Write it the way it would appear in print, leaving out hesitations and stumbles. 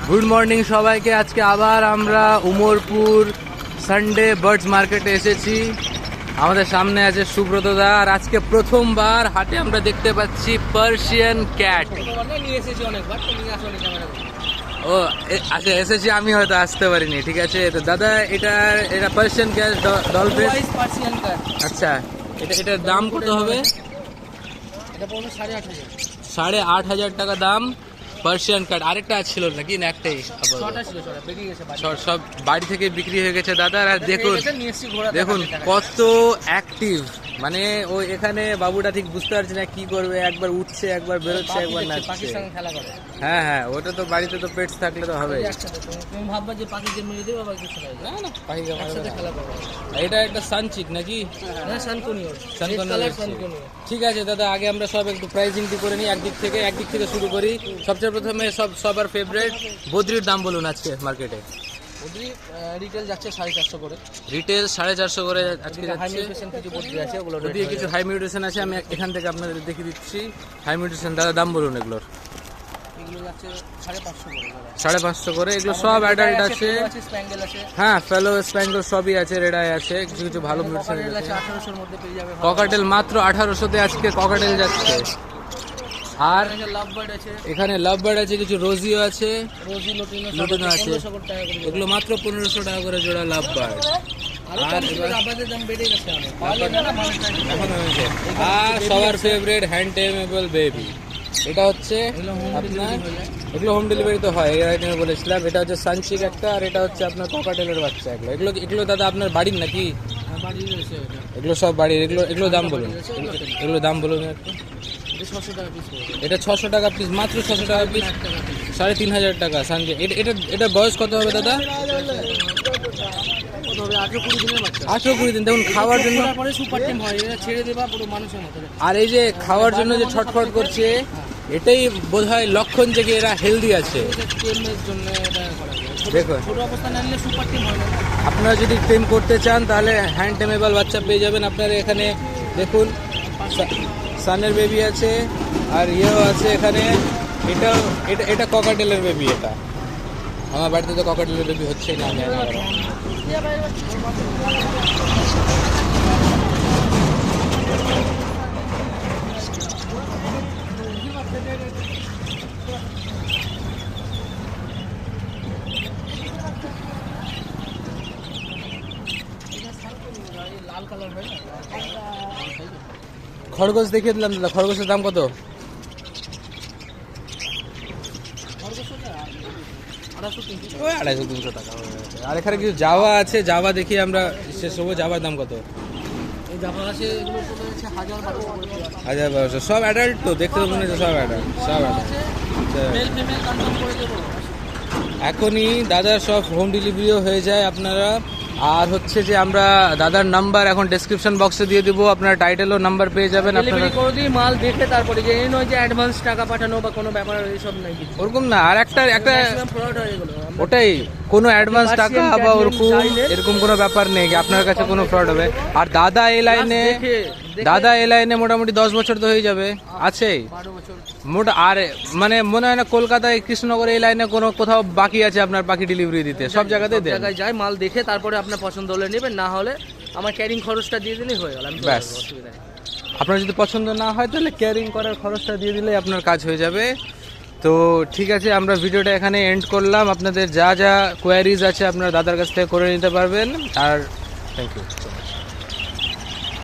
Good morning সবাইকে। আজকে আবার আমরা উমরপুর সানডে বার্ডস মার্কেটে এসেছি। আমাদের সামনে আছে সুব্রত দা। আর আজকে প্রথমবার হাটে আমরা দেখতে পাচ্ছি পার্সিয়ান ক্যাট। ও আচ্ছা, এসেছি, আমি হয়তো আসতে পারিনি। ঠিক আছে, তো দাদা এটা পার্সিয়ান ক্যাট ডলফিন। আচ্ছা, এটার দাম কত হবে? এটা পড়বে 8,500 টাকা দাম পার্সিয়ান ক্যাট। আরেকটা ছিল নাকি, না একটাই? সব বাড়ি থেকে বিক্রি হয়ে গেছে দাদা। আর দেখুন দেখুন কত অ্যাক্টিভ, মানে ও এখানে বাবুটা ঠিক বুঝতে পারছে না কি করবে, একবার উঠছে, একবার বেরোচ্ছে, একবার নাচছে। হ্যাঁ হ্যাঁ, ওটা তো বাড়িতে তো পেটস থাকলে তো হবে। তুমি ভাববা যে পাখিকে মেরে দেবে আবার কিছু নাই। না না, পাখিকে খেলা করবে। এটা একটা সানচিক নাকি? হ্যাঁ, সানকোনিও। ঠিক আছে দাদা, আগে আমরা সব একটু প্রাইসিংটি করে নিই। একদিক থেকে শুরু করি। সবচেয়ে প্রথমে সবার ফেভারিট বদ্রির দাম বলুন আজকে মার্কেটে। বদ্রি রিটেল যাচ্ছে 450 করে। রিটেল 450 করে আজকে হাই যাচ্ছে। নিউট্রিশন কিছু বদ্রি আছে, ওগুলো যদি কিছু হাই মিউটেশন আছে, আমি এখান থেকে আপনাদের দেখিয়ে দিচ্ছি। হাই মিউটেশন দাদা দাম বলুন এগুলোর। এগুলো যাচ্ছে 550 করে। 550 করে। এগুলো সব অ্যাডাল্ট আছে। স্প্যাঙ্গেল আছে। হ্যাঁ, ফেলো স্প্যাঙ্গল সবই আছে, রেডাই আছে, কিছু কিছু ভালো মিউটেশন ককাটেল আছে। আছে 1800 এর মধ্যে পেয়ে যাবে। ককাটেল মাত্র 1800-তে আজকে ককাটেল যাচ্ছে। আর লাভ বার্ড আছে, এখানে লাভ বার্ড আছে, কিছু রোজিও আছে, রোজি লুটিনো আছে। 1500 টাকা করে। এগুলো মাত্র 1500 টাকা করে জোড়া লাভ বার্ড। আর আবাদের দাম বেড়ে গেছে অনেক। পাওয়া না মানুষ এখন হয়েছে। আর সবার ফেভারিট হ্যান্ড টেমেবল বেবি, এটা হচ্ছে আপনার, এগুলো হোম ডেলিভারি তো হয়, এর আইটেমে বলেছিলাম। এটা হচ্ছে সানচিক একটা, আর এটা হচ্ছে আপনার ককাটেলের বাচ্চা। এগুলো দাদা আপনার বাড়ির নাকি? বাড়ি রয়েছে এটা। এগুলো সব বাড়ির। এগুলো দাম বলুন, এগুলো দাম বলুন একটু। এটা 600 টাকা পিস পড়বে। এটা 600 টাকা পিস, মাত্র 600 টাকা পিস, 3500 টাকা সানজে। এটা বয়স কত হবে দাদা? কত হবে? 18-20 দিনের বাচ্চা। 18-20 দিন। দেখুন খাওয়ার জন্য পরে সুপার টিম হয়, এটা ছেড়ে দেবা পুরো মানুষের মতো। আর এই যে খাওয়ার জন্য যে ছটফট করছে, এটাই বোধহয় লক্ষণ যে এরা হেলদি আছে। টিমের জন্য এটা করা যায়। দেখুন, ছোট অবস্থা না নিলে সুপার টিম হয় না। আপনারা যদি টেম করতে চান তাহলে হ্যান্ড টেমেবল বাচ্চা পেয়ে যাবেন আপনারা এখানে। দেখুন সানের বেবি আছে, আর ইয়েও আছে এখানে। এটা ককাটেলের বেবি। এটা আমার বাড়িতে তো ককাটেলের বেবি হচ্ছেই না, আমি জানি না। লাল কালার হয় না। খরগোশ দেখিয়ে দিলাম দাদা। খরগোশের দাম কত? 250-300 টাকা। আর এখানে কিছু জাভা আছে, জাভা দেখি আমরা শেষ হবো। জাভার দাম কত? এই জামা আছে, এগুলো পড়ে যাচ্ছে 1000-1200 করে। 1000-1200 সব অ্যাডাল্ট তো? দেখতে তো মনে হচ্ছে সব অ্যাডাল্ট, সব অ্যাডাল্ট। মেল ফিমেল কনফার্ম করে দেবো। এখনই দাদার সব হোম ডেলিভারিও হয়ে যায় আপনারা। আর হচ্ছে যে আমরা দাদার নাম্বার এখন ডেসক্রিপশন বক্সে দিয়ে দিব, আপনারা টাইটেলও নাম্বার পেয়ে যাবেন। আপনারা ডেলিভারি করে দিই, মাল দেখে তারপরে, যে এই নয় যে অ্যাডভান্স টাকা পাঠানো বা কোনো ব্যাপার এইসব নাই কিছু। ওরকম না। আর একটা ফ্রড হয়ে গেলো। ওটাই, কোনো অ্যাডভান্স টাকা বা এরকম কোনো ব্যাপার নেই আপনার কাছে কোনো ফ্রড হবে। আর দাদা এই লাইনে মোটামুটি 10 বছর তো হয়ে যাবে, আছেই 12 বছর মোটা। আর মানে মনে হয় না কলকাতায় কৃষ্ণনগর এই লাইনে কোনো কোথাও বাকি আছে আপনার পাখি ডেলিভারি দিতে? সব জায়গাতেই দেন। জায়গায় যায়, মাল দেখে তারপরে আপনার পছন্দ হলে নেবেন, না হলে আমার ক্যারিং খরচটা দিয়ে দিলেই হয়ে গেল। আমি ব্যাস। অসুবিধা নেই। আপনার যদি পছন্দ না হয় তাহলে ক্যারিং করার খরচটা দিয়ে দিলে আপনার কাজ হয়ে যাবে। তো ঠিক আছে, আমরা ভিডিওটা এখানে এন্ড করলাম। আপনাদের যা যা কোয়ারিজ আছে আপনারা দাদার কাছ থেকে করে নিতে পারবেন। আর থ্যাংক ইউ সো মাচ।